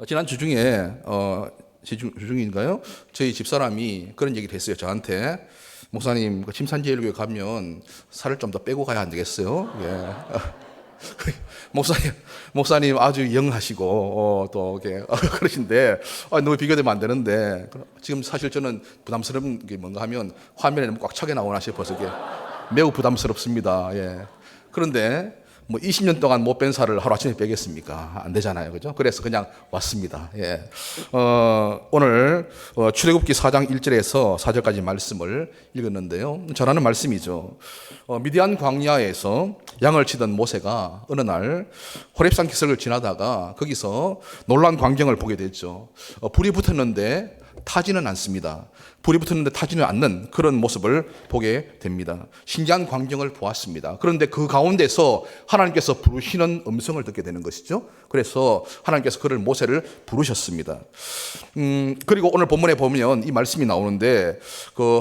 지난 주 중에 주중인가요? 저희 집사람이 그런 얘기를 했어요. 저한테 목사님 침산제일교회 가면 살을 좀 더 빼고 가야 안 되겠어요? 예. 목사님 아주 영하시고 또 이렇게 그러신데 너무 비교되면 안 되는데 지금 사실 저는 부담스러운 게 뭔가 하면 화면에 너무 꽉 차게 나오나 싶어서 이게 매우 부담스럽습니다. 예. 그런데 뭐 20년 동안 못 뺀 살을 하루아침에 빼겠습니까? 안 되잖아요. 그죠? 그래서 그냥 왔습니다. 예. 오늘 출애굽기 4장 1절에서 4절까지 말씀을 읽었는데요. 전하는 말씀이죠. 미디안 광야에서 양을 치던 모세가 어느 날 호렙산 기슭을 지나다가 거기서 놀라운 광경을 보게 됐죠. 불이 붙었는데 타지는 않습니다. 불이 붙었는데 타지는 않는 그런 모습을 보게 됩니다. 신기한 광경을 보았습니다. 그런데 그 가운데서 하나님께서 부르시는 음성을 듣게 되는 것이죠. 그래서 하나님께서 그를 모세를 부르셨습니다. 그리고 오늘 본문에 보면 이 말씀이 나오는데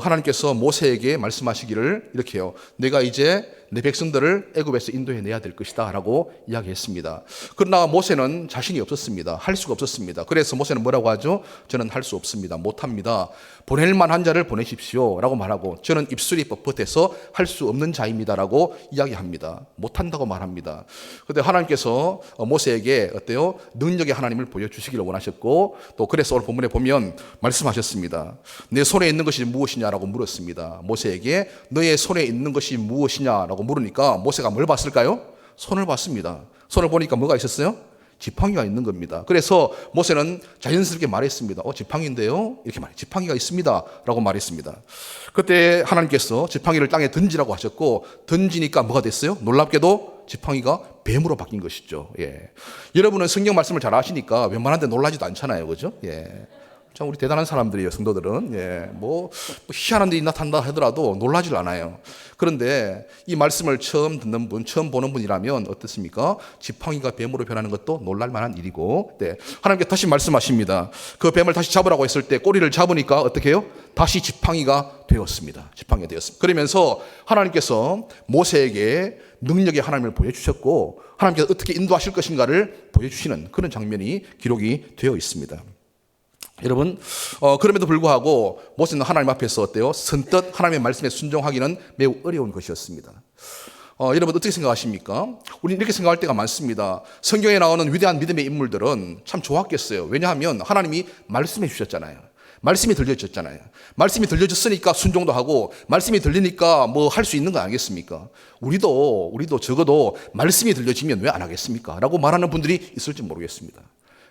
하나님께서 모세에게 말씀하시기를 이렇게 해요. 내가 이제 내 백성들을 애굽에서 인도해내야 될 것이다 라고 이야기했습니다. 그러나 모세는 자신이 없었습니다. 할 수가 없었습니다. 그래서 모세는 뭐라고 하죠? 저는 할 수 없습니다. 못합니다. 보낼 만한 자를 보내십시오 라고 말하고 저는 입술이 뻣뻣해서 할 수 없는 자입니다 라고 이야기합니다. 못한다고 말합니다. 그런데 하나님께서 모세에게 어때요? 능력의 하나님을 보여주시기를 원하셨고 또 그래서 오늘 본문에 보면 말씀하셨습니다. 내 손에 있는 것이 무엇이냐라고 물었습니다. 모세에게 너의 손에 있는 것이 무엇이냐라고 물으니까 모세가 뭘 봤을까요? 손을 봤습니다. 손을 보니까 뭐가 있었어요? 지팡이가 있는 겁니다. 그래서 모세는 자연스럽게 말했습니다. 지팡이인데요? 이렇게 말해. 지팡이가 있습니다. 라고 말했습니다. 그때 하나님께서 지팡이를 땅에 던지라고 하셨고 던지니까 뭐가 됐어요? 놀랍게도 지팡이가 뱀으로 바뀐 것이죠. 예. 여러분은 성경 말씀을 잘 아시니까 웬만한데 놀라지도 않잖아요. 그죠? 예. 참 우리 대단한 사람들이에요, 성도들은. 예, 희한한 일이 나타난다 하더라도 놀라질 않아요. 그런데 이 말씀을 처음 듣는 분, 처음 보는 분이라면 어떻습니까? 지팡이가 뱀으로 변하는 것도 놀랄 만한 일이고, 네. 하나님께 다시 말씀하십니다. 그 뱀을 다시 잡으라고 했을 때 꼬리를 잡으니까 어떻게 해요? 다시 지팡이가 되었습니다. 지팡이가 되었습니다. 그러면서 하나님께서 모세에게 능력의 하나님을 보여주셨고, 하나님께서 어떻게 인도하실 것인가를 보여주시는 그런 장면이 기록이 되어 있습니다. 여러분, 그럼에도 불구하고 모세는 하나님 앞에서 어때요? 선뜻 하나님의 말씀에 순종하기는 매우 어려운 것이었습니다. 여러분 어떻게 생각하십니까? 우리는 이렇게 생각할 때가 많습니다. 성경에 나오는 위대한 믿음의 인물들은 참 좋았겠어요. 왜냐하면 하나님이 말씀해 주셨잖아요. 말씀이 들려졌잖아요. 말씀이 들려졌으니까 순종도 하고 말씀이 들리니까 뭐 할 수 있는 거 아니겠습니까? 우리도 적어도 말씀이 들려지면 왜 안 하겠습니까? 라고 말하는 분들이 있을지 모르겠습니다.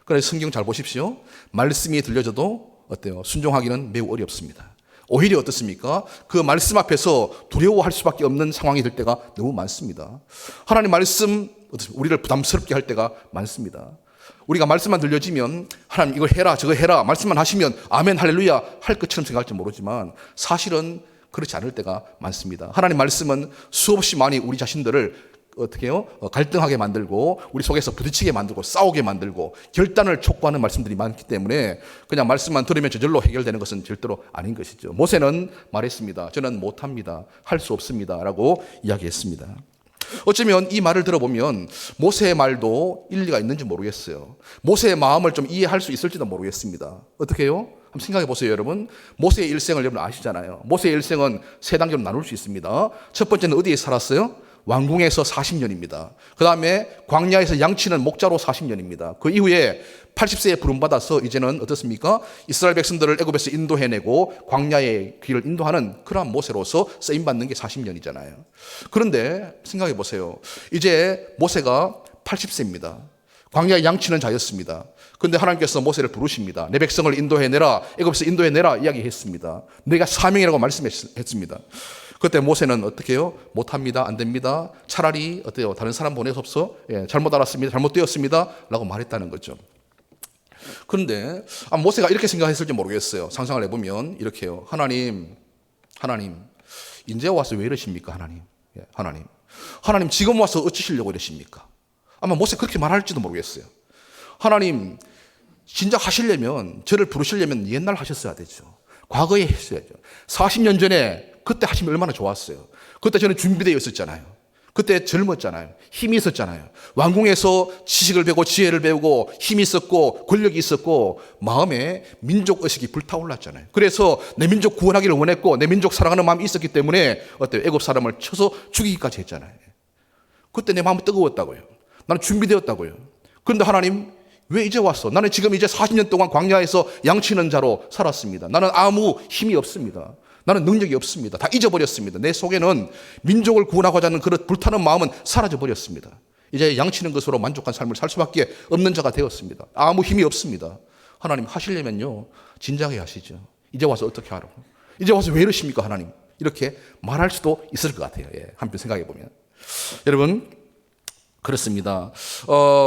그래서 성경 잘 보십시오. 말씀이 들려져도 어때요? 순종하기는 매우 어렵습니다. 오히려 어떻습니까? 그 말씀 앞에서 두려워할 수밖에 없는 상황이 될 때가 너무 많습니다. 하나님 말씀, 우리를 부담스럽게 할 때가 많습니다. 우리가 말씀만 들려지면 하나님 이거 해라 저거 해라 말씀만 하시면 아멘 할렐루야 할 것처럼 생각할지 모르지만 사실은 그렇지 않을 때가 많습니다. 하나님 말씀은 수없이 많이 우리 자신들을 어떻게 해요? 갈등하게 만들고 우리 속에서 부딪히게 만들고 싸우게 만들고 결단을 촉구하는 말씀들이 많기 때문에 그냥 말씀만 들으면 저절로 해결되는 것은 절대로 아닌 것이죠. 모세는 말했습니다. 저는 못합니다. 할 수 없습니다. 라고 이야기했습니다. 어쩌면 이 말을 들어보면 모세의 말도 일리가 있는지 모르겠어요. 모세의 마음을 좀 이해할 수 있을지도 모르겠습니다. 어떻게 해요? 한번 생각해 보세요, 여러분. 모세의 일생을 여러분 아시잖아요. 모세의 일생은 세 단계로 나눌 수 있습니다. 첫 번째는 어디에 살았어요? 왕궁에서 40년입니다. 그 다음에 광야에서 양치는 목자로 40년입니다. 그 이후에 80세에 부름받아서 이제는 어떻습니까? 이스라엘 백성들을 애굽에서 인도해내고 광야의 길을 인도하는 그러한 모세로서 쓰임받는 게 40년이잖아요. 그런데 생각해 보세요. 이제 모세가 80세입니다. 광야에 양치는 자였습니다. 그런데 하나님께서 모세를 부르십니다. 내 백성을 인도해내라, 애굽에서 인도해내라 이야기했습니다. 내가 사명이라고 말씀했습니다. 그때 모세는 어떻게 해요? 못합니다. 안 됩니다. 차라리 어때요? 다른 사람 보내서 잘못 알았습니다. 잘못되었습니다. 라고 말했다는 거죠. 그런데 모세가 이렇게 생각했을지 모르겠어요. 상상을 해보면 이렇게 해요. 하나님 이제 와서 왜 이러십니까? 하나님 지금 와서 어찌시려고 이러십니까? 아마 모세 그렇게 말할지도 모르겠어요. 하나님 진작 하시려면 저를 부르시려면 옛날 하셨어야 되죠. 과거에 했어야죠. 40년 전에 그때 하시면 얼마나 좋았어요. 그때 저는 준비되어 있었잖아요. 그때 젊었잖아요. 힘이 있었잖아요. 왕궁에서 지식을 배우고 지혜를 배우고 힘이 있었고 권력이 있었고 마음에 민족 의식이 불타올랐잖아요. 그래서 내 민족 구원하기를 원했고 내 민족 사랑하는 마음이 있었기 때문에 어때요? 애굽 사람을 쳐서 죽이기까지 했잖아요. 그때 내 마음이 뜨거웠다고요. 나는 준비되었다고요. 그런데 하나님 왜 이제 왔어? 나는 지금 이제 40년 동안 광야에서 양치는 자로 살았습니다. 나는 아무 힘이 없습니다. 나는 능력이 없습니다. 다 잊어버렸습니다. 내 속에는 민족을 구원하고자 하는 그런 불타는 마음은 사라져버렸습니다. 이제 양치는 것으로 만족한 삶을 살 수밖에 없는 자가 되었습니다. 아무 힘이 없습니다. 하나님 하시려면요 진작에 하시죠. 이제 와서 어떻게 하라고? 이제 와서 왜 이러십니까 하나님? 이렇게 말할 수도 있을 것 같아요. 한편 생각해 보면. 여러분 그렇습니다.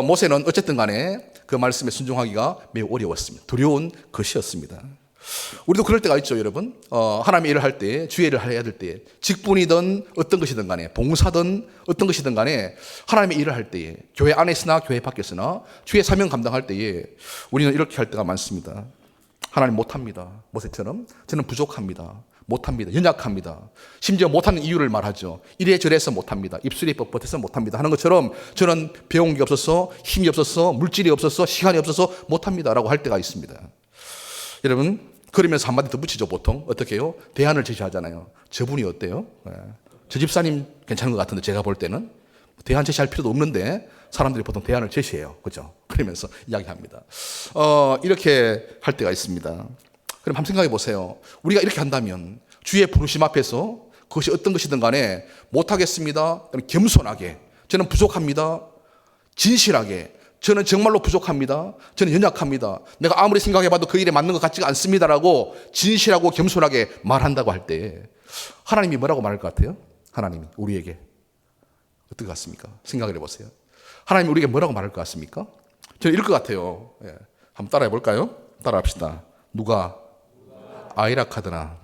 모세는 어쨌든 간에 그 말씀에 순종하기가 매우 어려웠습니다. 두려운 것이었습니다. 우리도 그럴 때가 있죠, 여러분. 하나님의 일을 할 때, 주의 일을 해야 될 때, 직분이든 어떤 것이든 간에, 봉사든 어떤 것이든 간에 하나님의 일을 할 때에, 교회 안에서나 교회 밖에서나 주의 사명 감당할 때에 우리는 이렇게 할 때가 많습니다. 하나님 못합니다. 모세처럼 저는 부족합니다. 못합니다. 연약합니다. 심지어 못하는 이유를 말하죠. 이래저래서 못합니다. 입술이 뻣뻣해서 못합니다 하는 것처럼 저는 배운 게 없어서 힘이 없어서 물질이 없어서 시간이 없어서 못합니다라고 할 때가 있습니다. 여러분 그러면서 한마디 더 붙이죠. 보통 어떻게 해요? 대안을 제시하잖아요. 저분이 어때요? 저 집사님 괜찮은 것 같은데 제가 볼 때는 대안 제시할 필요도 없는데 사람들이 보통 대안을 제시해요. 그죠? 그러면서 이야기합니다. 이렇게 할 때가 있습니다. 그럼 한번 생각해 보세요. 우리가 이렇게 한다면 주의 부르심 앞에서 그것이 어떤 것이든 간에 못하겠습니다. 겸손하게 저는 부족합니다. 진실하게 저는 정말로 부족합니다. 저는 연약합니다. 내가 아무리 생각해봐도 그 일에 맞는 것 같지가 않습니다라고 진실하고 겸손하게 말한다고 할 때 하나님이 뭐라고 말할 것 같아요? 하나님이 우리에게 어떻게 같습니까? 생각을 해보세요. 하나님이 우리에게 뭐라고 말할 것 같습니까? 저는 이럴 것 같아요. 한번 따라해 볼까요? 따라합시다. 누가 아이라 카드나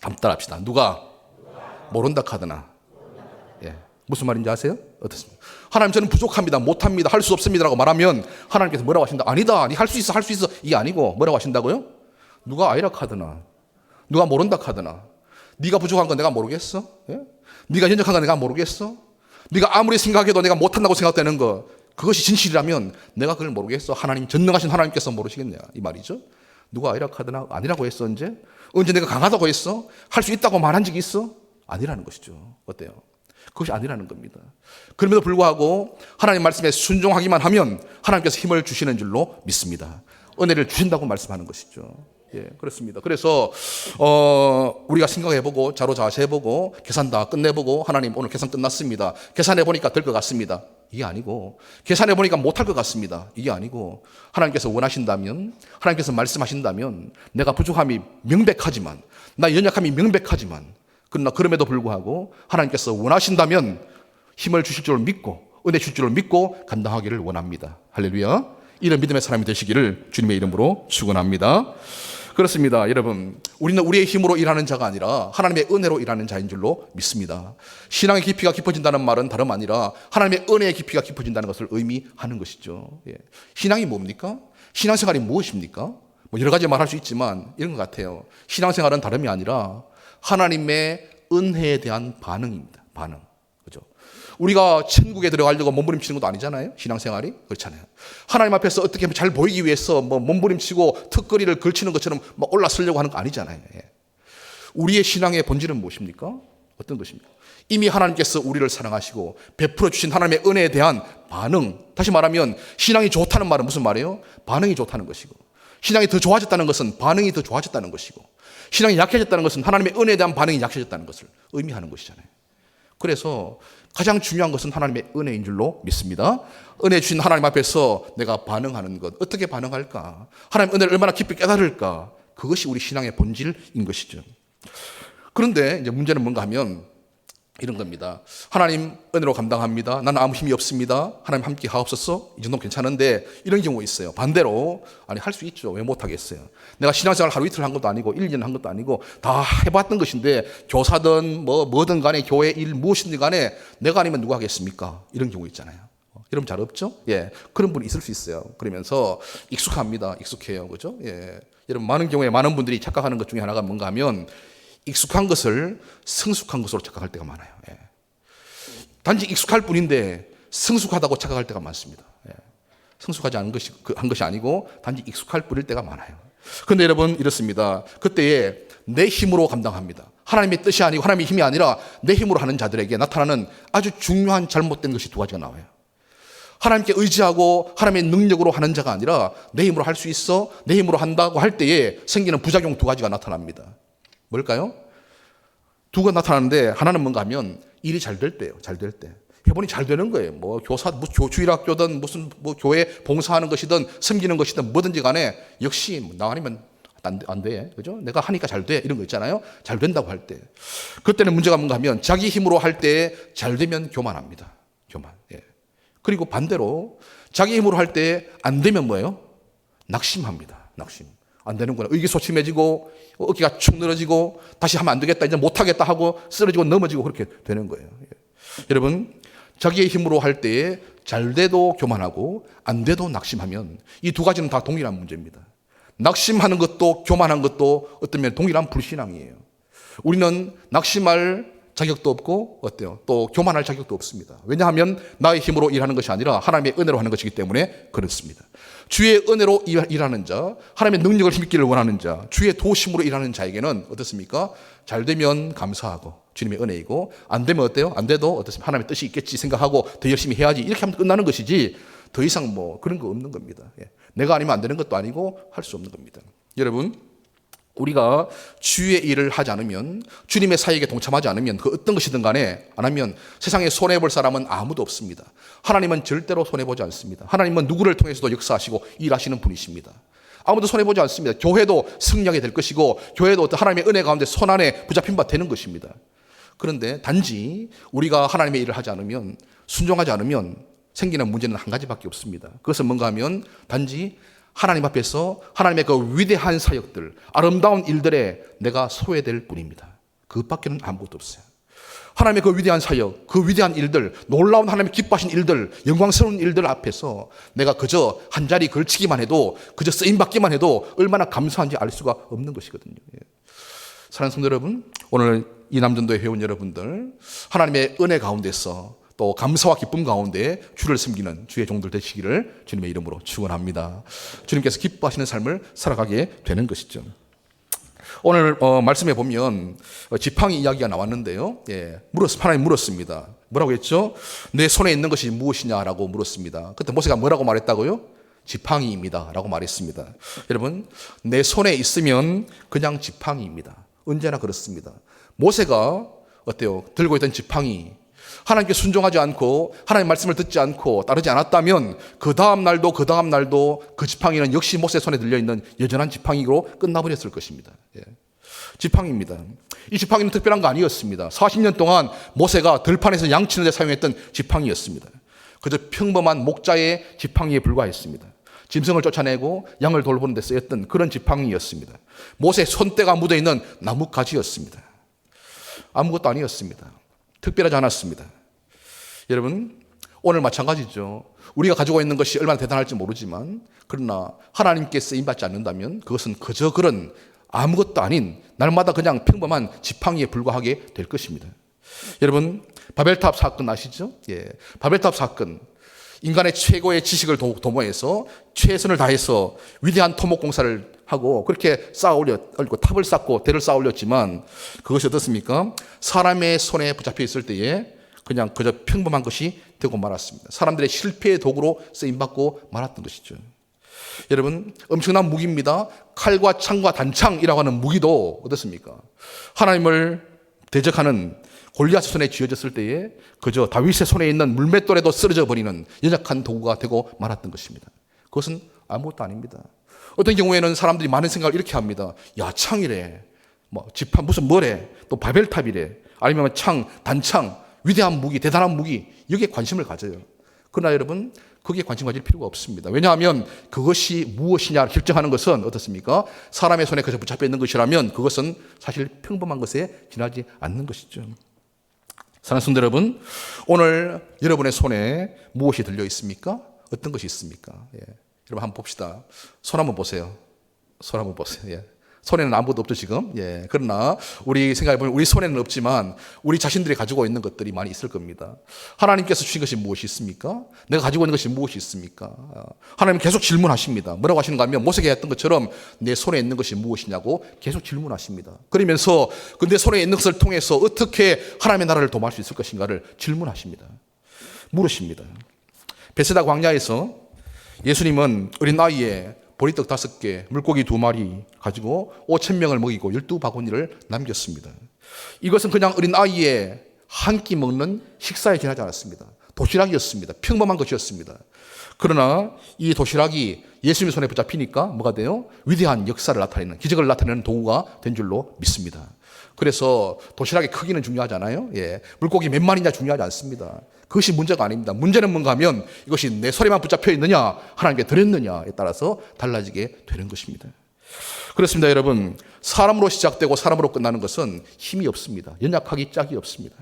한번 따라합시다. 누가 모른다 카드나 무슨 말인지 아세요? 어떻습니까? 하나님 저는 부족합니다. 못합니다. 할 수 없습니다라고 말하면 하나님께서 뭐라고 하신다? 아니다. 니 할 수 있어. 할 수 있어. 이게 아니고 뭐라고 하신다고요? 누가 아이라 카드나 누가 모른다 카드나 네가 부족한 건 내가 모르겠어? 네가 연약한 건 내가 모르겠어? 네가 아무리 생각해도 내가 못한다고 생각되는 거 그것이 진실이라면 내가 그걸 모르겠어? 하나님 전능하신 하나님께서 모르시겠냐 이 말이죠. 누가 아이라 카드나 아니라고 했어 언제? 언제 내가 강하다고 했어? 할 수 있다고 말한 적이 있어? 아니라는 것이죠. 어때요? 그것이 아니라는 겁니다. 그럼에도 불구하고 하나님 말씀에 순종하기만 하면 하나님께서 힘을 주시는 줄로 믿습니다. 은혜를 주신다고 말씀하는 것이죠. 그렇습니다. 그래서 우리가 생각해보고 자로자세해보고 계산 다 끝내보고 하나님 오늘 계산 끝났습니다. 계산해보니까 될 것 같습니다. 이게 아니고 계산해보니까 못할 것 같습니다. 이게 아니고 하나님께서 원하신다면 하나님께서 말씀하신다면 내가 부족함이 명백하지만 나 연약함이 명백하지만 그러나 그럼에도 불구하고 하나님께서 원하신다면 힘을 주실 줄을 믿고 은혜 주실 줄을 믿고 감당하기를 원합니다. 할렐루야. 이런 믿음의 사람이 되시기를 주님의 이름으로 축원합니다. 그렇습니다. 여러분 우리는 우리의 힘으로 일하는 자가 아니라 하나님의 은혜로 일하는 자인 줄로 믿습니다. 신앙의 깊이가 깊어진다는 말은 다름 아니라 하나님의 은혜의 깊이가 깊어진다는 것을 의미하는 것이죠. 신앙이 뭡니까? 신앙생활이 무엇입니까? 뭐 여러 가지 말할 수 있지만 이런 것 같아요. 신앙생활은 다름이 아니라 하나님의 은혜에 대한 반응입니다. 반응. 그죠? 우리가 천국에 들어가려고 몸부림치는 것도 아니잖아요. 신앙생활이. 그렇잖아요. 하나님 앞에서 어떻게 하면 잘 보이기 위해서 뭐 몸부림치고 턱걸이를 걸치는 것처럼 막 올라서려고 하는 거 아니잖아요. 우리의 신앙의 본질은 무엇입니까? 어떤 것입니까? 이미 하나님께서 우리를 사랑하시고 베풀어 주신 하나님의 은혜에 대한 반응. 다시 말하면 신앙이 좋다는 말은 무슨 말이에요? 반응이 좋다는 것이고 신앙이 더 좋아졌다는 것은 반응이 더 좋아졌다는 것이고 신앙이 약해졌다는 것은 하나님의 은혜에 대한 반응이 약해졌다는 것을 의미하는 것이잖아요. 그래서 가장 중요한 것은 하나님의 은혜인 줄로 믿습니다. 은혜 주신 하나님 앞에서 내가 반응하는 것, 어떻게 반응할까? 하나님 은혜를 얼마나 깊이 깨달을까? 그것이 우리 신앙의 본질인 것이죠. 그런데 이제 문제는 뭔가 하면 이런 겁니다. 하나님 은혜로 감당합니다. 나는 아무 힘이 없습니다. 하나님 함께 하옵소서. 이 정도는 괜찮은데 이런 경우 있어요. 반대로 아니 할 수 있죠. 왜 못하겠어요? 내가 신앙생활 하루 이틀 한 것도 아니고 1년 한 것도 아니고 다 해봤던 것인데 교사든 뭐든 간에 교회 일 무엇이든 간에 내가 아니면 누가 하겠습니까? 이런 경우 있잖아요. 여러분 잘 없죠? 그런 분이 있을 수 있어요. 그러면서 익숙합니다. 익숙해요. 그죠? 여러분 많은 경우에 많은 분들이 착각하는 것 중에 하나가 뭔가 하면 익숙한 것을 성숙한 것으로 착각할 때가 많아요. 단지 익숙할 뿐인데 성숙하다고 착각할 때가 많습니다. 예. 성숙하지 않은 것이 한 것이 아니고 단지 익숙할 뿐일 때가 많아요. 그런데 여러분 이렇습니다. 그때에 내 힘으로 감당합니다. 하나님의 뜻이 아니고 하나님의 힘이 아니라 내 힘으로 하는 자들에게 나타나는 아주 중요한 잘못된 것이 두 가지가 나와요. 하나님께 의지하고 하나님의 능력으로 하는 자가 아니라 내 힘으로 할 수 있어, 내 힘으로 한다고 할 때에 생기는 부작용 두 가지가 나타납니다. 뭘까요? 두 가지 나타나는데 하나는 뭔가 하면 일이 잘 될 때예요. 잘 될 때. 해보니 잘 되는 거예요. 뭐 교사, 주일학교든 무슨 뭐 교회 봉사하는 것이든 섬기는 것이든 뭐든지 간에 역시 나 아니면 안 돼. 그죠? 내가 하니까 잘 돼. 이런 거 있잖아요. 잘 된다고 할 때. 그때는 문제가 뭔가 하면 자기 힘으로 할 때 잘 되면 교만합니다. 교만. 예. 그리고 반대로 자기 힘으로 할 때 안 되면 뭐예요? 낙심합니다. 낙심. 안 되는구나. 의기소침해지고 어깨가 축 늘어지고 다시 하면 안 되겠다. 이제 못하겠다 하고 쓰러지고 넘어지고 그렇게 되는 거예요. 예. 여러분 자기의 힘으로 할 때에 잘 돼도 교만하고 안 돼도 낙심하면 이 두 가지는 다 동일한 문제입니다. 낙심하는 것도 교만한 것도 어떤 면에 동일한 불신앙이에요. 우리는 낙심할 자격도 없고 어때요? 또 교만할 자격도 없습니다. 왜냐하면 나의 힘으로 일하는 것이 아니라 하나님의 은혜로 하는 것이기 때문에 그렇습니다. 주의 은혜로 일하는 자, 하나님의 능력을 힘있기를 원하는 자, 주의 도심으로 일하는 자에게는 어떻습니까? 잘 되면 감사하고 주님의 은혜이고 안 되면 어때요? 안 돼도 어떻습니까? 하나님의 뜻이 있겠지 생각하고 더 열심히 해야지 이렇게 하면 끝나는 것이지 더 이상 뭐 그런 거 없는 겁니다. 예. 내가 아니면 안 되는 것도 아니고 할 수 없는 겁니다. 여러분 우리가 주의 일을 하지 않으면 주님의 사역에 동참하지 않으면 그 어떤 것이든 간에 안 하면 세상에 손해볼 사람은 아무도 없습니다. 하나님은 절대로 손해보지 않습니다. 하나님은 누구를 통해서도 역사하시고 일하시는 분이십니다. 아무도 손해보지 않습니다. 교회도 승리하게 될 것이고 교회도 어떤 하나님의 은혜 가운데 손안에 붙잡힌 바 되는 것입니다. 그런데 단지 우리가 하나님의 일을 하지 않으면 순종하지 않으면 생기는 문제는 한 가지밖에 없습니다. 그것은 뭔가 하면 단지 하나님 앞에서 하나님의 그 위대한 사역들, 아름다운 일들에 내가 소외될 뿐입니다. 그것밖에는 아무것도 없어요. 하나님의 그 위대한 사역, 그 위대한 일들, 놀라운 하나님의 기뻐하신 일들, 영광스러운 일들 앞에서 내가 그저 한 자리 걸치기만 해도, 그저 쓰임받기만 해도 얼마나 감사한지 알 수가 없는 것이거든요. 사랑하는 성도 여러분, 오늘 이 남전도의 회원 여러분들, 하나님의 은혜 가운데서 또 감사와 기쁨 가운데 주를 섬기는 주의 종들 되시기를 주님의 이름으로 축원합니다. 주님께서 기뻐하시는 삶을 살아가게 되는 것이죠. 오늘 말씀에 보면 지팡이 이야기가 나왔는데요. 예, 하나님 물었습니다. 뭐라고 했죠? 내 손에 있는 것이 무엇이냐라고 물었습니다. 그때 모세가 뭐라고 말했다고요? 지팡이입니다 라고 말했습니다. 여러분 내 손에 있으면 그냥 지팡이입니다. 언제나 그렇습니다. 모세가 어때요? 들고 있던 지팡이 하나님께 순종하지 않고 하나님의 말씀을 듣지 않고 따르지 않았다면 그 다음 날도 그 지팡이는 역시 모세 손에 들려있는 여전한 지팡이로 끝나버렸을 것입니다. 예. 지팡이입니다. 이 지팡이는 특별한 거 아니었습니다. 40년 동안 모세가 들판에서 양치는 데 사용했던 지팡이였습니다. 그저 평범한 목자의 지팡이에 불과했습니다. 짐승을 쫓아내고 양을 돌보는 데 쓰였던 그런 지팡이였습니다. 모세의 손때가 묻어있는 나뭇가지였습니다. 아무것도 아니었습니다. 특별하지 않았습니다. 여러분 오늘 마찬가지죠. 우리가 가지고 있는 것이 얼마나 대단할지 모르지만 그러나 하나님께 쓰임받지 않는다면 그것은 그저 그런 아무것도 아닌 날마다 그냥 평범한 지팡이에 불과하게 될 것입니다. 여러분 바벨탑 사건 아시죠? 예, 바벨탑 사건 인간의 최고의 지식을 도모해서 최선을 다해서 위대한 토목공사를 하고 그렇게 쌓아올렸고 탑을 쌓고 대를 쌓아올렸지만 그것이 어떻습니까? 사람의 손에 붙잡혀 있을 때에 그냥 그저 평범한 것이 되고 말았습니다. 사람들의 실패의 도구로 쓰임받고 말았던 것이죠. 여러분 엄청난 무기입니다. 칼과 창과 단창이라고 하는 무기도 어떻습니까? 하나님을 대적하는 골리앗 손에 쥐어졌을 때에 그저 다윗의 손에 있는 물맷돌에도 쓰러져 버리는 연약한 도구가 되고 말았던 것입니다. 그것은 아무것도 아닙니다. 어떤 경우에는 사람들이 많은 생각을 이렇게 합니다. 야 창이래, 뭐 지팡 무슨 뭐래, 또 바벨탑이래, 아니면 창, 단창, 위대한 무기, 대단한 무기 여기에 관심을 가져요. 그러나 여러분 거기에 관심 가질 필요가 없습니다. 왜냐하면 그것이 무엇이냐 결정하는 것은 어떻습니까? 사람의 손에 그저 붙잡혀 있는 것이라면 그것은 사실 평범한 것에 지나지 않는 것이죠. 사랑하는 성도 여러분, 오늘 여러분의 손에 무엇이 들려 있습니까? 어떤 것이 있습니까? 예. 여러분 한번 봅시다. 손 한번 보세요. 손 한번 보세요. 예. 손에는 아무것도 없죠 지금. 예. 그러나 우리 생각해 보면 우리 손에는 없지만 우리 자신들이 가지고 있는 것들이 많이 있을 겁니다. 하나님께서 주신 것이 무엇이 있습니까? 내가 가지고 있는 것이 무엇이 있습니까? 하나님 계속 질문하십니다. 뭐라고 하시는가 하면 모세가 했던 것처럼 내 손에 있는 것이 무엇이냐고 계속 질문하십니다. 그러면서 내 손에 있는 것을 통해서 어떻게 하나님의 나라를 도모할 수 있을 것인가를 질문하십니다. 물으십니다. 베세다 광야에서 예수님은 어린 나이에 보리떡 5개, 물고기 2마리 가지고 5,000명을 먹이고 12바구니를 남겼습니다. 이것은 그냥 어린 아이의 한 끼 먹는 식사에 지나지 않았습니다. 도시락이었습니다. 평범한 것이었습니다. 그러나 이 도시락이 예수님의 손에 붙잡히니까 뭐가 돼요? 위대한 역사를 나타내는, 기적을 나타내는 도구가 된 줄로 믿습니다. 그래서 도시락의 크기는 중요하지 않아요. 예. 물고기 몇 마리냐 중요하지 않습니다. 그것이 문제가 아닙니다. 문제는 뭔가 하면 이것이 내 손에만 붙잡혀 있느냐, 하나님께 드렸느냐에 따라서 달라지게 되는 것입니다. 그렇습니다, 여러분. 사람으로 시작되고 사람으로 끝나는 것은 힘이 없습니다. 연약하기 짝이 없습니다.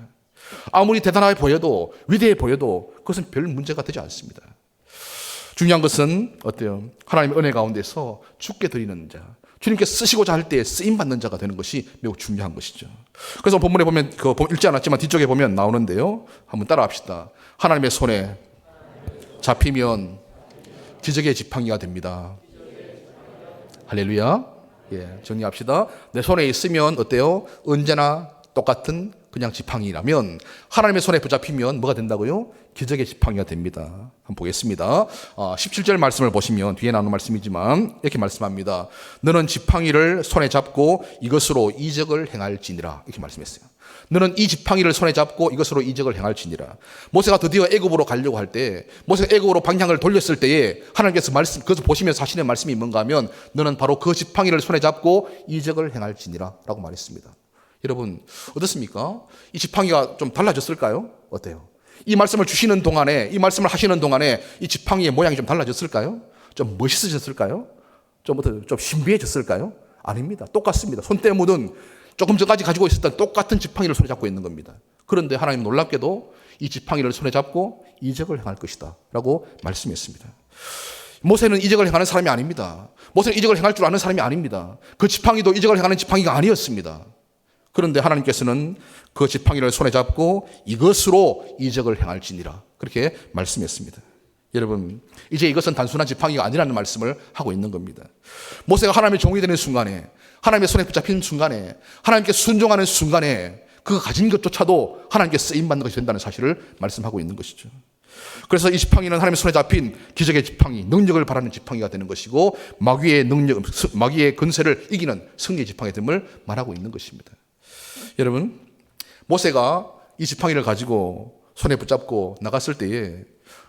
아무리 대단하게 보여도, 위대해 보여도 그것은 별 문제가 되지 않습니다. 중요한 것은 어때요? 하나님의 은혜 가운데서 주께 드리는 자, 주님께 쓰시고자 할 때 쓰임받는 자가 되는 것이 매우 중요한 것이죠. 그래서 본문에 보면, 읽지 않았지만 뒤쪽에 보면 나오는데요. 한번 따라 합시다. 하나님의 손에 잡히면 기적의 지팡이가 됩니다. 할렐루야. 예, 정리합시다. 내 손에 있으면 어때요? 언제나 똑같은 그냥 지팡이라면 하나님의 손에 붙잡히면 뭐가 된다고요? 기적의 지팡이가 됩니다. 한번 보겠습니다. 17절 말씀을 보시면 뒤에 나오는 말씀이지만 이렇게 말씀합니다. 너는 지팡이를 손에 잡고 이것으로 이적을 행할지니라. 이렇게 말씀했어요. 너는 이 지팡이를 손에 잡고 이것으로 이적을 행할지니라. 모세가 드디어 애굽으로 가려고 할 때, 모세가 애굽으로 방향을 돌렸을 때에 하나님께서 그것을 보시면서 하시는 말씀이 뭔가 하면 너는 바로 그 지팡이를 손에 잡고 이적을 행할지니라 라고 말했습니다. 여러분 어떻습니까? 이 지팡이가 좀 달라졌을까요? 어때요? 이 말씀을 주시는 동안에, 이 말씀을 하시는 동안에 이 지팡이의 모양이 좀 달라졌을까요? 좀 멋있어졌을까요? 좀 신비해졌을까요? 아닙니다. 똑같습니다. 손때 묻은 조금 전까지 가지고 있었던 똑같은 지팡이를 손에 잡고 있는 겁니다. 그런데 하나님 놀랍게도 이 지팡이를 손에 잡고 이적을 행할 것이다 라고 말씀했습니다. 모세는 이적을 행하는 사람이 아닙니다. 모세는 이적을 행할 줄 아는 사람이 아닙니다. 그 지팡이도 이적을 행하는 지팡이가 아니었습니다. 그런데 하나님께서는 그 지팡이를 손에 잡고 이것으로 이적을 행할지니라 그렇게 말씀했습니다. 여러분 이제 이것은 단순한 지팡이가 아니라는 말씀을 하고 있는 겁니다. 모세가 하나님의 종이 되는 순간에, 하나님의 손에 붙잡힌 순간에, 하나님께 순종하는 순간에 그가 가진 것조차도 하나님께 쓰임받는 것이 된다는 사실을 말씀하고 있는 것이죠. 그래서 이 지팡이는 하나님의 손에 잡힌 기적의 지팡이, 능력을 바라는 지팡이가 되는 것이고 마귀의 능력, 마귀의 근세를 이기는 승리의 지팡이 됨을 말하고 있는 것입니다. 여러분 모세가 이 지팡이를 가지고 손에 붙잡고 나갔을 때에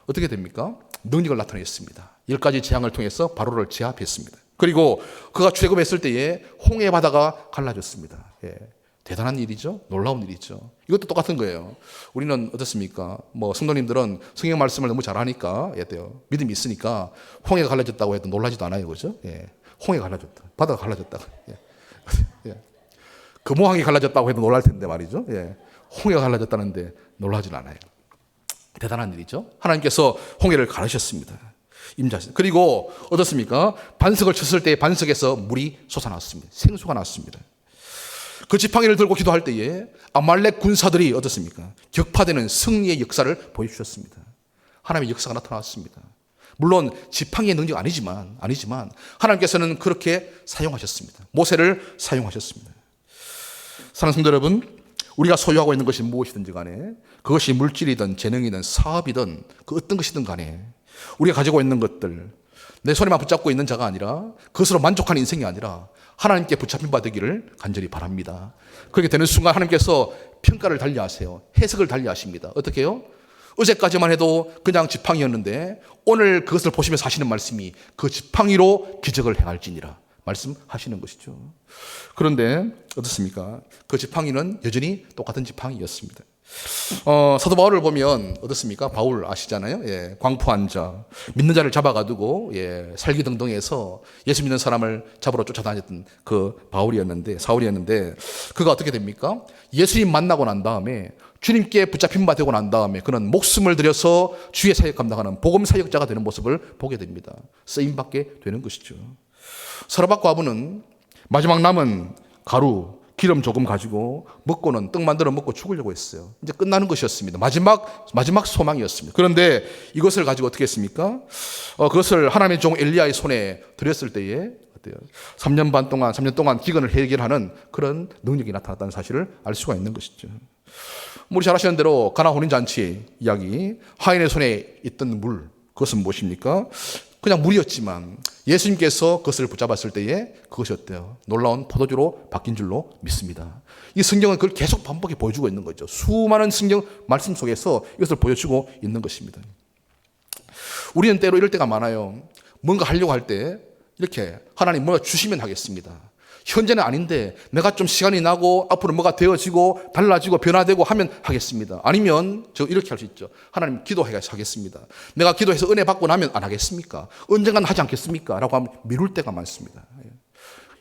어떻게 됩니까? 능력을 나타냈습니다. 10가지 재앙을 통해서 바로를 제압했습니다. 그리고 그가 출애굽했을 때에 홍해 바다가 갈라졌습니다. 예, 대단한 일이죠. 놀라운 일이죠. 이것도 똑같은 거예요. 우리는 어떻습니까? 성도님들은 성경 말씀을 너무 잘하니까 믿음이 있으니까 홍해가 갈라졌다고 해도 놀라지도 않아요. 그죠? 예, 홍해가 갈라졌다. 바다가 갈라졌다. 예. 예. 금호항이 갈라졌다고 해도 놀랄 텐데 말이죠. 예. 홍해가 갈라졌다는데 놀라진 않아요. 대단한 일이죠. 하나님께서 홍해를 가르셨습니다. 임자신. 그리고 어떻습니까? 반석을 쳤을 때 반석에서 물이 솟아났습니다. 생수가 났습니다. 그 지팡이를 들고 기도할 때에 아말렉 군사들이 어떻습니까? 격파되는 승리의 역사를 보여주셨습니다. 하나님의 역사가 나타났습니다. 물론 지팡이의 능력 아니지만 하나님께서는 그렇게 사용하셨습니다. 모세를 사용하셨습니다. 사랑하는 성도 여러분, 우리가 소유하고 있는 것이 무엇이든지 간에 그것이 물질이든 재능이든 사업이든 그 어떤 것이든 간에 우리가 가지고 있는 것들, 내 손에만 붙잡고 있는 자가 아니라 그것으로 만족하는 인생이 아니라 하나님께 붙잡힌 바 되기를 간절히 바랍니다. 그렇게 되는 순간 하나님께서 평가를 달리하세요. 해석을 달리하십니다. 어떻게 해요? 어제까지만 해도 그냥 지팡이였는데 오늘 그것을 보시면서 하시는 말씀이 그 지팡이로 기적을 행할지니라 말씀하시는 것이죠. 그런데 어떻습니까? 그 지팡이는 여전히 똑같은 지팡이였습니다. 사도 바울을 보면 어떻습니까? 바울 아시잖아요. 예, 광포한 자, 믿는 자를 잡아가두고 살기등등해서 예수 믿는 사람을 잡으러 쫓아다녔던 그 사울이었는데 그가 어떻게 됩니까? 예수님 만나고 난 다음에 주님께 붙잡힌 바 되고 난 다음에 그는 목숨을 들여서 주의 사역 감당하는 복음 사역자가 되는 모습을 보게 됩니다. 쓰임받게 되는 것이죠. 사라밧 과부는 마지막 남은 가루, 기름 조금 가지고 먹고는 떡 만들어 먹고 죽으려고 했어요. 이제 끝나는 것이었습니다. 마지막 소망이었습니다. 그런데 이것을 가지고 어떻게 했습니까? 그것을 하나님의 종 엘리야의 손에 들였을 때에 어때요? 3년 동안 기근을 해결하는 그런 능력이 나타났다는 사실을 알 수가 있는 것이죠. 우리 잘 아시는 대로 가나 혼인잔치 이야기, 하인의 손에 있던 물, 그것은 무엇입니까? 그냥 물이었지만 예수님께서 그것을 붙잡았을 때에 그것이 어때요? 놀라운 포도주로 바뀐 줄로 믿습니다. 이 성경은 그걸 계속 반복해 보여주고 있는 거죠. 수많은 성경 말씀 속에서 이것을 보여주고 있는 것입니다. 우리는 때로 이럴 때가 많아요. 뭔가 하려고 할 때 이렇게 하나님 뭔가 주시면 하겠습니다. 현재는 아닌데 내가 좀 시간이 나고 앞으로 뭐가 되어지고 달라지고 변화되고 하면 하겠습니다. 아니면 저 이렇게 할 수 있죠. 하나님 기도해서 하겠습니다. 내가 기도해서 은혜 받고 나면 안 하겠습니까? 언젠간 하지 않겠습니까? 라고 하면 미룰 때가 많습니다.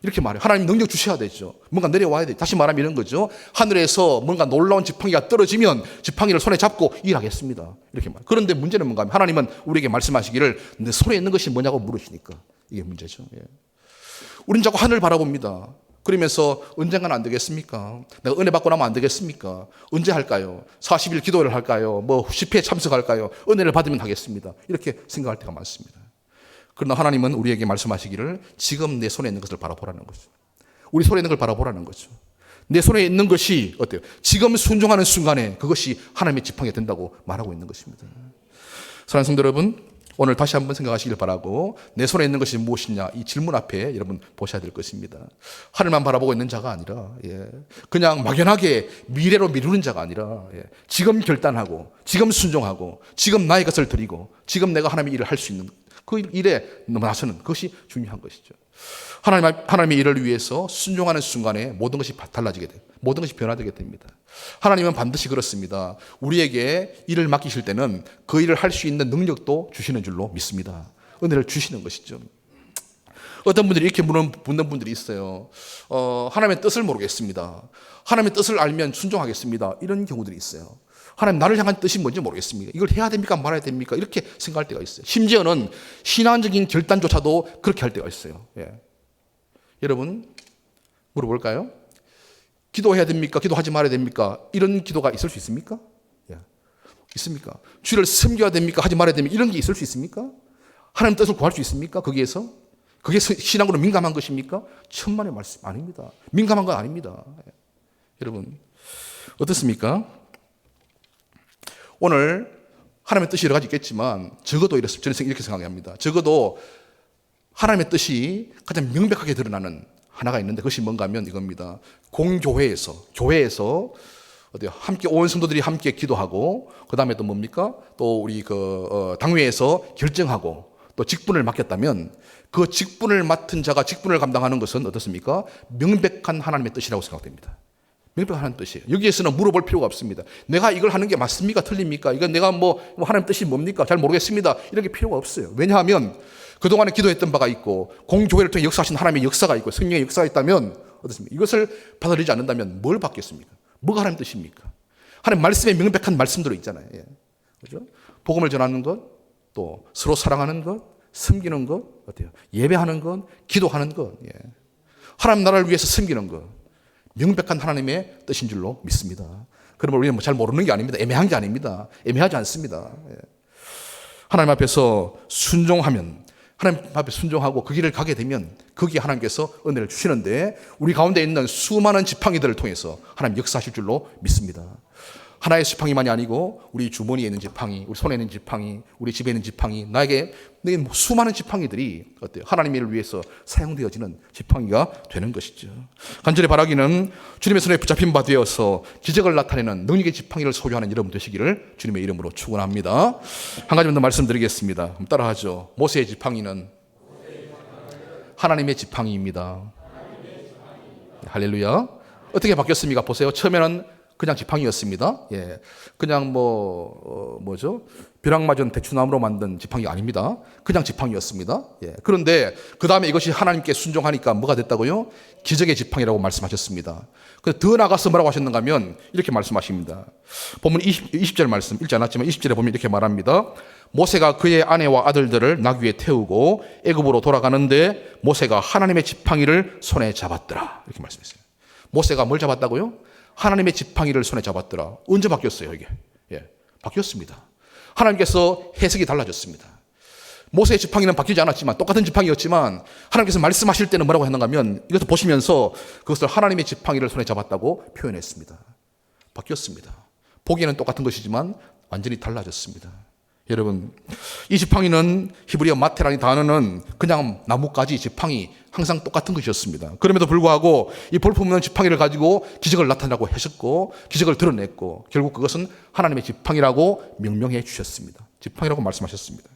이렇게 말해요. 하나님 능력 주셔야 되죠. 뭔가 내려와야 돼요. 다시 말하면 이런 거죠. 하늘에서 뭔가 놀라운 지팡이가 떨어지면 지팡이를 손에 잡고 일하겠습니다. 이렇게 말해요. 그런데 문제는 뭔가 하면 하나님은 우리에게 말씀하시기를 내 손에 있는 것이 뭐냐고 물으시니까 이게 문제죠. 우린 자꾸 하늘을 바라봅니다. 그러면서 언젠가는 안 되겠습니까? 내가 은혜 받고 나면 안 되겠습니까? 언제 할까요? 40일 기도를 할까요? 뭐 10회에 참석할까요? 은혜를 받으면 하겠습니다. 이렇게 생각할 때가 많습니다. 그러나 하나님은 우리에게 말씀하시기를 지금 내 손에 있는 것을 바라보라는 거죠. 우리 손에 있는 걸 바라보라는 거죠. 내 손에 있는 것이 어때요? 지금 순종하는 순간에 그것이 하나님의 지팡이가 된다고 말하고 있는 것입니다. 사랑하는 성도 여러분, 오늘 다시 한번 생각하시길 바라고 내 손에 있는 것이 무엇이냐 이 질문 앞에 여러분 보셔야 될 것입니다. 하늘만 바라보고 있는 자가 아니라 그냥 막연하게 미래로 미루는 자가 아니라 지금 결단하고 지금 순종하고 지금 나의 것을 드리고 지금 내가 하나님의 일을 할 수 있는 그 일에 나서는 그것이 중요한 것이죠. 하나님의 일을 위해서 순종하는 순간에 모든 것이 달라지게 돼요. 모든 것이 변화되게 됩니다. 하나님은 반드시 그렇습니다. 우리에게 일을 맡기실 때는 그 일을 할 수 있는 능력도 주시는 줄로 믿습니다. 은혜를 주시는 것이죠. 어떤 분들이 이렇게 묻는 분들이 있어요. 하나님의 뜻을 모르겠습니다. 하나님의 뜻을 알면 순종하겠습니다. 이런 경우들이 있어요. 하나님 나를 향한 뜻이 뭔지 모르겠습니다. 이걸 해야 됩니까 말아야 됩니까? 이렇게 생각할 때가 있어요. 심지어는 신앙적인 결단조차도 그렇게 할 때가 있어요. 여러분 물어볼까요? 기도해야 됩니까? 기도하지 말아야 됩니까? 이런 기도가 있을 수 있습니까? 있습니까? 주를 섬겨야 됩니까? 하지 말아야 됩니까? 이런 게 있을 수 있습니까? 하나님 뜻을 구할 수 있습니까? 거기에서? 그게 신앙으로 민감한 것입니까? 천만의 말씀 아닙니다. 민감한 건 아닙니다. 여러분 어떻습니까? 오늘 하나님의 뜻이 여러 가지 있겠지만 적어도 저는 이렇게 생각합니다. 적어도 하나님의 뜻이 가장 명백하게 드러나는 하나가 있는데 그것이 뭔가 하면 이겁니다. 교회에서 함께 온 성도들이 함께 기도하고 그 다음에 또 뭡니까? 또 우리 당회에서 결정하고 또 직분을 맡겼다면 그 직분을 맡은 자가 직분을 감당하는 것은 어떻습니까? 명백한 하나님의 뜻이라고 생각됩니다. 명백한 하나님의 뜻이에요. 여기에서는 물어볼 필요가 없습니다. 내가 이걸 하는 게 맞습니까? 틀립니까? 이건 내가 뭐 하나님 뜻이 뭡니까? 잘 모르겠습니다. 이런 게 필요가 없어요. 왜냐하면 그동안에 기도했던 바가 있고 공교회를 통해 역사하신 하나님의 역사가 있고 성령의 역사가 있다면 어떻습니까? 이것을 받아들이지 않는다면 뭘 받겠습니까? 뭐가 하나님 뜻입니까? 하나님 말씀에 명백한 말씀대로 있잖아요. 그렇죠? 복음을 전하는 것, 또 서로 사랑하는 것, 섬기는 것, 어때요? 예배하는 것, 기도하는 것, 하나님 나라를 위해서 섬기는 것, 명백한 하나님의 뜻인 줄로 믿습니다. 그러면 우리는 잘 모르는 게 아닙니다. 애매한 게 아닙니다. 애매하지 않습니다. 하나님 앞에서 순종하면 하나님 앞에 순종하고 그 길을 가게 되면 거기에 하나님께서 은혜를 주시는데 우리 가운데 있는 수많은 지팡이들을 통해서 하나님 역사하실 줄로 믿습니다. 하나의 지팡이만이 아니고 우리 주머니에 있는 지팡이, 우리 손에 있는 지팡이, 우리 집에 있는 지팡이, 나에게 수많은 지팡이들이 어때요? 하나님의 일을 위해서 사용되어지는 지팡이가 되는 것이죠. 간절히 바라기는 주님의 손에 붙잡힌 바 되어서 기적을 나타내는 능력의 지팡이를 소유하는 여러분 되시기를 주님의 이름으로 축원합니다. 한 가지만 더 말씀드리겠습니다. 따라하죠. 모세의 지팡이는 하나님의 지팡이입니다. 할렐루야. 어떻게 바뀌었습니까? 보세요. 처음에는 그냥 지팡이였습니다. 그냥 벼락 맞은 대추나무로 만든 지팡이가 아닙니다. 그냥 지팡이였습니다. 그런데 그 다음에 이것이 하나님께 순종하니까 뭐가 됐다고요? 기적의 지팡이라고 말씀하셨습니다. 더 나가서 뭐라고 하셨는가 하면 이렇게 말씀하십니다. 보면 20절 말씀 읽지 않았지만 20절에 보면 이렇게 말합니다. 모세가 그의 아내와 아들들을 나귀에 태우고 애굽으로 돌아가는데 모세가 하나님의 지팡이를 손에 잡았더라. 이렇게 말씀했어요. 모세가 뭘 잡았다고요? 하나님의 지팡이를 손에 잡았더라. 언제 바뀌었어요, 이게? 바뀌었습니다. 하나님께서 해석이 달라졌습니다. 모세의 지팡이는 바뀌지 않았지만 똑같은 지팡이였지만 하나님께서 말씀하실 때는 뭐라고 했는가 하면 이것을 보시면서 그것을 하나님의 지팡이를 손에 잡았다고 표현했습니다. 바뀌었습니다. 보기에는 똑같은 것이지만 완전히 달라졌습니다. 여러분, 이 지팡이는 히브리어 마테라는 단어는 그냥 나뭇가지 지팡이 항상 똑같은 것이었습니다. 그럼에도 불구하고 이 볼품없는 지팡이를 가지고 기적을 나타내라고 하셨고 기적을 드러냈고 결국 그것은 하나님의 지팡이라고 명명해 주셨습니다. 지팡이라고 말씀하셨습니다.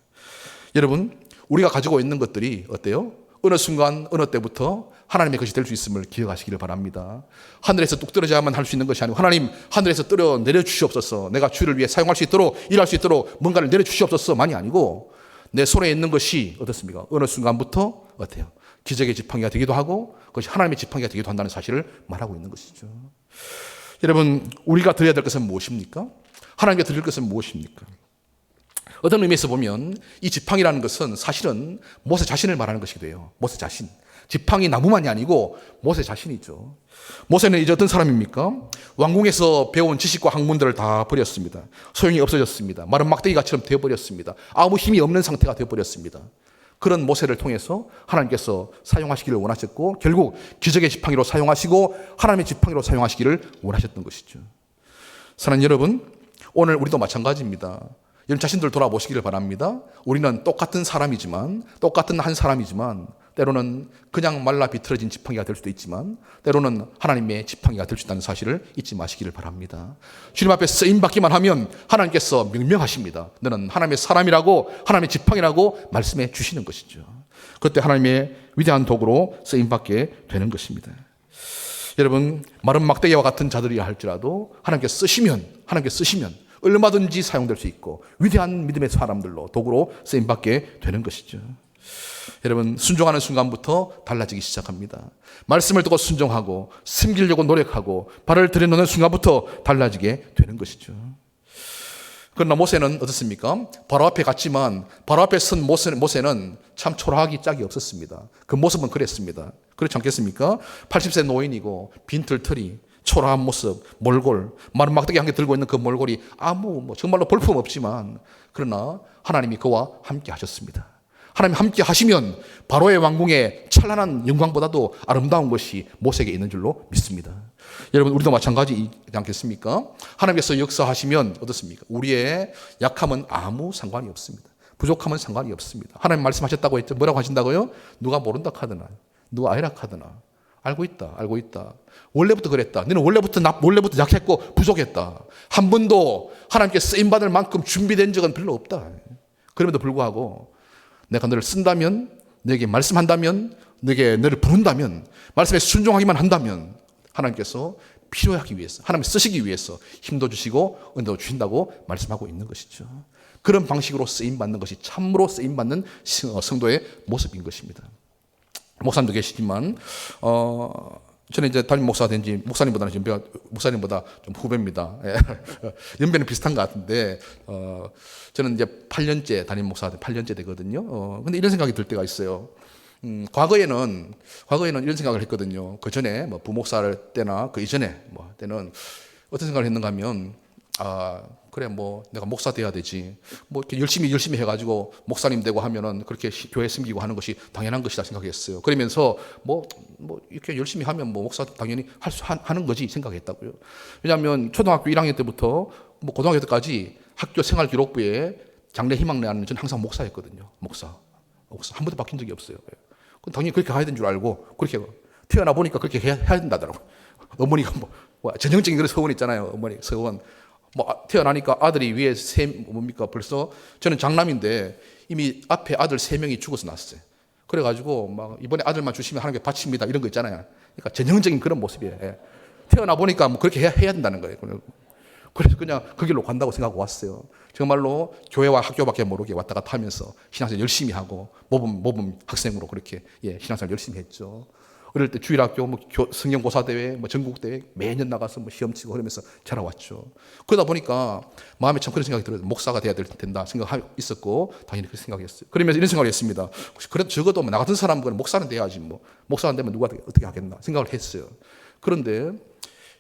여러분, 우리가 가지고 있는 것들이 어때요? 어느 순간 어느 때부터 하나님의 것이 될 수 있음을 기억하시기를 바랍니다. 하늘에서 뚝 떨어져야만 할 수 있는 것이 아니고 하나님 하늘에서 떨어 내려 주시옵소서, 내가 주를 위해 사용할 수 있도록 일할 수 있도록 뭔가를 내려 주시옵소서만이 아니고 내 손에 있는 것이 어떻습니까? 어느 순간부터 어때요? 기적의 지팡이가 되기도 하고 그것이 하나님의 지팡이가 되기도 한다는 사실을 말하고 있는 것이죠. 여러분, 우리가 드려야 될 것은 무엇입니까? 하나님께 드릴 것은 무엇입니까? 어떤 의미에서 보면 이 지팡이라는 것은 사실은 모세 자신을 말하는 것이기도 해요. 모세 자신. 지팡이 나무만이 아니고 모세 자신이죠. 모세는 이제 어떤 사람입니까? 왕궁에서 배운 지식과 학문들을 다 버렸습니다. 소용이 없어졌습니다. 마른 막대기가처럼 되어버렸습니다. 아무 힘이 없는 상태가 되어버렸습니다. 그런 모세를 통해서 하나님께서 사용하시기를 원하셨고 결국 기적의 지팡이로 사용하시고 하나님의 지팡이로 사용하시기를 원하셨던 것이죠. 사랑하는 여러분, 오늘 우리도 마찬가지입니다. 여러분 자신들 돌아보시기를 바랍니다. 우리는 똑같은 사람이지만 똑같은 한 사람이지만 때로는 그냥 말라 비틀어진 지팡이가 될 수도 있지만 때로는 하나님의 지팡이가 될 수 있다는 사실을 잊지 마시기를 바랍니다. 주님 앞에 쓰임받기만 하면 하나님께서 명명하십니다. 너는 하나님의 사람이라고 하나님의 지팡이라고 말씀해 주시는 것이죠. 그때 하나님의 위대한 도구로 쓰임받게 되는 것입니다. 여러분, 마른 막대기와 같은 자들이라 할지라도 하나님께 쓰시면 얼마든지 사용될 수 있고 위대한 믿음의 사람들로 도구로 쓰임받게 되는 것이죠. 여러분, 순종하는 순간부터 달라지기 시작합니다. 말씀을 듣고 순종하고 숨기려고 노력하고 발을 들여놓는 순간부터 달라지게 되는 것이죠. 그러나 모세는 어떻습니까? 바로 앞에 갔지만 바로 앞에 선 모세는 참 초라하기 짝이 없었습니다. 그 모습은 그랬습니다. 그렇지 않겠습니까? 80세 노인이고 빈털터리 초라한 모습, 몰골, 마른 막대기 한 개 들고 있는 그 몰골이 정말로 볼품 없지만 그러나 하나님이 그와 함께 하셨습니다. 하나님 함께 하시면 바로의 왕궁의 찬란한 영광보다도 아름다운 것이 모세에게 있는 줄로 믿습니다. 여러분, 우리도 마찬가지지 않겠습니까? 하나님께서 역사하시면 어떻습니까? 우리의 약함은 아무 상관이 없습니다. 부족함은 상관이 없습니다. 하나님 말씀하셨다고 했죠. 뭐라고 하신다고요? 누가 모른다 카드나 누가 아니라 카드나 알고 있다. 원래부터 그랬다. 너는 원래부터 약했고 부족했다. 한 번도 하나님께 쓰임받을 만큼 준비된 적은 별로 없다. 그럼에도 불구하고 내가 너를 쓴다면, 너에게 말씀한다면, 너를 부른다면, 말씀에 순종하기만 한다면 하나님께서 필요하기 위해서, 하나님 쓰시기 위해서 힘도 주시고 은혜도 주신다고 말씀하고 있는 것이죠. 그런 방식으로 쓰임받는 것이 참으로 쓰임받는 성도의 모습인 것입니다. 목사님도 계시지만 저는 이제 담임 목사가 된 지 목사님보다 좀 후배입니다. 연배는 비슷한 것 같은데 저는 이제 8년째 담임 목사가 8년째 되거든요. 근데 이런 생각이 들 때가 있어요. 과거에는 이런 생각을 했거든요. 그 전에 부목사를 때나 그 이전에 때는 어떤 생각을 했는가 하면 그래 내가 목사 돼야 되지. 이렇게 열심히 해가지고 목사님 되고 하면은 그렇게 교회 섬기고 하는 것이 당연한 것이다 생각했어요. 그러면서 이렇게 열심히 하면 목사 당연히 하는 거지 생각했다고요. 왜냐하면 초등학교 1학년 때부터 고등학교 때까지 학교 생활 기록부에 장래 희망내는 전 항상 목사였거든요. 목사 한 번도 바뀐 적이 없어요. 당연히 그렇게 가야 되는 줄 알고 그렇게 태어나 보니까 그렇게 해야 된다더라고요. 어머니가 전형적인 그런 서원 있잖아요. 어머니 서원. 태어나니까 아들이 위에 벌써 저는 장남인데 이미 앞에 아들 3명이 죽어서 났어요. 그래가지고 이번에 아들만 주시면 하나님께 바칩니다 이런 거 있잖아요. 그러니까 전형적인 그런 모습이에요. 태어나 보니까 그렇게 해야 된다는 거예요. 그래서 그냥 그 길로 간다고 생각하고 왔어요. 정말로 교회와 학교밖에 모르게 왔다 갔다 하면서 신앙생활 열심히 하고 모범 학생으로 그렇게 신앙생활 열심히 했죠. 어릴 때 주일학교 성경고사 대회, 전국 대회 매년 나가서 시험 치고 그러면서 자라왔죠. 그러다 보니까 마음에 참 그런 생각이 들어요. 목사가 돼야 된다 생각 있었고 당연히 그렇게 생각했어요. 그러면서 이런 생각을 했습니다. 그래도 적어도 나 같은 사람은 목사는 돼야지 목사가 안 되면 누가 어떻게 하겠나 생각을 했어요. 그런데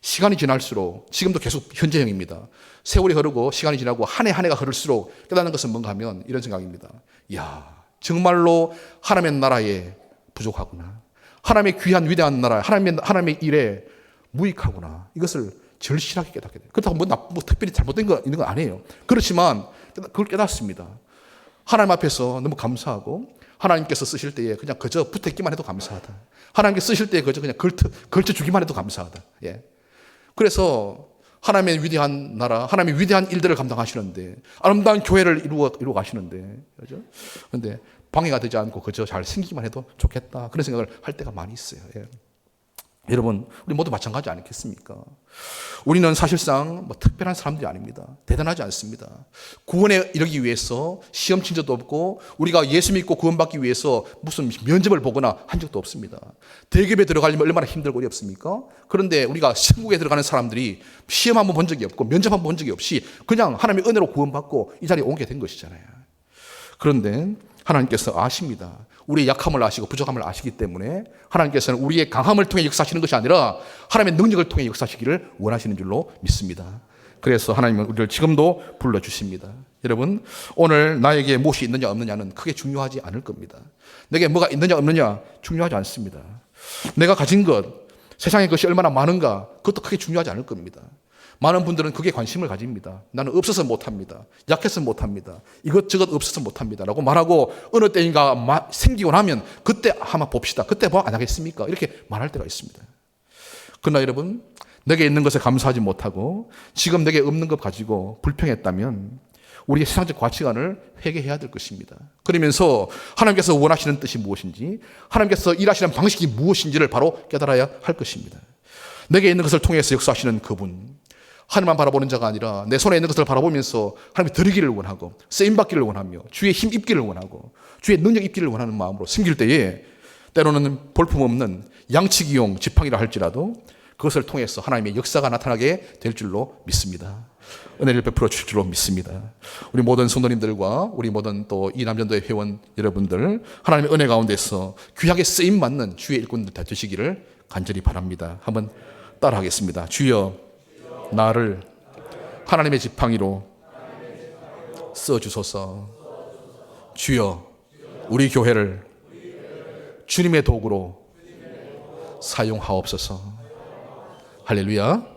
시간이 지날수록 지금도 계속 현재형입니다. 세월이 흐르고 시간이 지나고 한 해 한 해가 흐를수록 깨닫는 것은 뭔가 하면 이런 생각입니다. 이야, 정말로 하나님의 나라에 부족하구나. 하나님의 귀한 위대한 나라, 하나님의 일에 무익하구나. 이것을 절실하게 깨닫게 돼요. 그렇다고 뭐 특별히 잘못된 거 있는 건 아니에요. 그렇지만 그걸 깨닫습니다. 하나님 앞에서 너무 감사하고 하나님께서 쓰실 때에 그냥 그저 붙어있기만 해도 감사하다. 하나님께 쓰실 때에 그저 그냥 걸쳐 주기만 해도 감사하다. 예. 그래서 하나님의 위대한 나라, 하나님의 위대한 일들을 감당하시는데 아름다운 교회를 이루어 가시는데, 그렇죠? 그런데 방해가 되지 않고 그저 잘 생기기만 해도 좋겠다. 그런 생각을 할 때가 많이 있어요. 예. 여러분, 우리 모두 마찬가지 아니겠습니까? 우리는 사실상 특별한 사람들이 아닙니다. 대단하지 않습니다. 구원에 이르기 위해서 시험 친 적도 없고 우리가 예수 믿고 구원받기 위해서 무슨 면접을 보거나 한 적도 없습니다. 대기업에 들어가려면 얼마나 힘들고 어렵습니까? 그런데 우리가 천국에 들어가는 사람들이 시험 한번 본 적이 없고 면접 한번 본 적이 없이 그냥 하나님의 은혜로 구원받고 이 자리에 오게 된 것이잖아요. 그런데 하나님께서 아십니다. 우리의 약함을 아시고 부족함을 아시기 때문에 하나님께서는 우리의 강함을 통해 역사하시는 것이 아니라 하나님의 능력을 통해 역사하시기를 원하시는 줄로 믿습니다. 그래서 하나님은 우리를 지금도 불러주십니다. 여러분, 오늘 나에게 무엇이 있느냐 없느냐는 크게 중요하지 않을 겁니다. 내게 뭐가 있느냐 없느냐 중요하지 않습니다. 내가 가진 것, 세상의 것이 얼마나 많은가 그것도 크게 중요하지 않을 겁니다. 많은 분들은 그게 관심을 가집니다. 나는 없어서 못합니다. 약해서 못합니다. 이것저것 없어서 못합니다. 라고 말하고 어느 때인가 생기고 나면 그때 한번 봅시다. 그때 뭐 안 하겠습니까? 이렇게 말할 때가 있습니다. 그러나 여러분, 내게 있는 것에 감사하지 못하고 지금 내게 없는 것 가지고 불평했다면 우리의 세상적 가치관을 회개해야 될 것입니다. 그러면서 하나님께서 원하시는 뜻이 무엇인지, 하나님께서 일하시는 방식이 무엇인지를 바로 깨달아야 할 것입니다. 내게 있는 것을 통해서 역사하시는 그분, 하나님만 바라보는 자가 아니라 내 손에 있는 것을 바라보면서 하나님이 드리기를 원하고 쓰임받기를 원하며 주의 힘 입기를 원하고 주의 능력 입기를 원하는 마음으로 섬길 때에 때로는 볼품없는 양치기용 지팡이라 할지라도 그것을 통해서 하나님의 역사가 나타나게 될 줄로 믿습니다. 은혜를 베풀어 주실 줄로 믿습니다. 우리 모든 성도님들과 우리 모든 또 이 남전도의 회원 여러분들 하나님의 은혜 가운데서 귀하게 쓰임받는 주의 일꾼들 다 되시기를 간절히 바랍니다. 한번 따라하겠습니다. 주여 나를 하나님의 지팡이로 써주소서. 주여 우리 교회를 주님의 도구로 사용하옵소서. 할렐루야.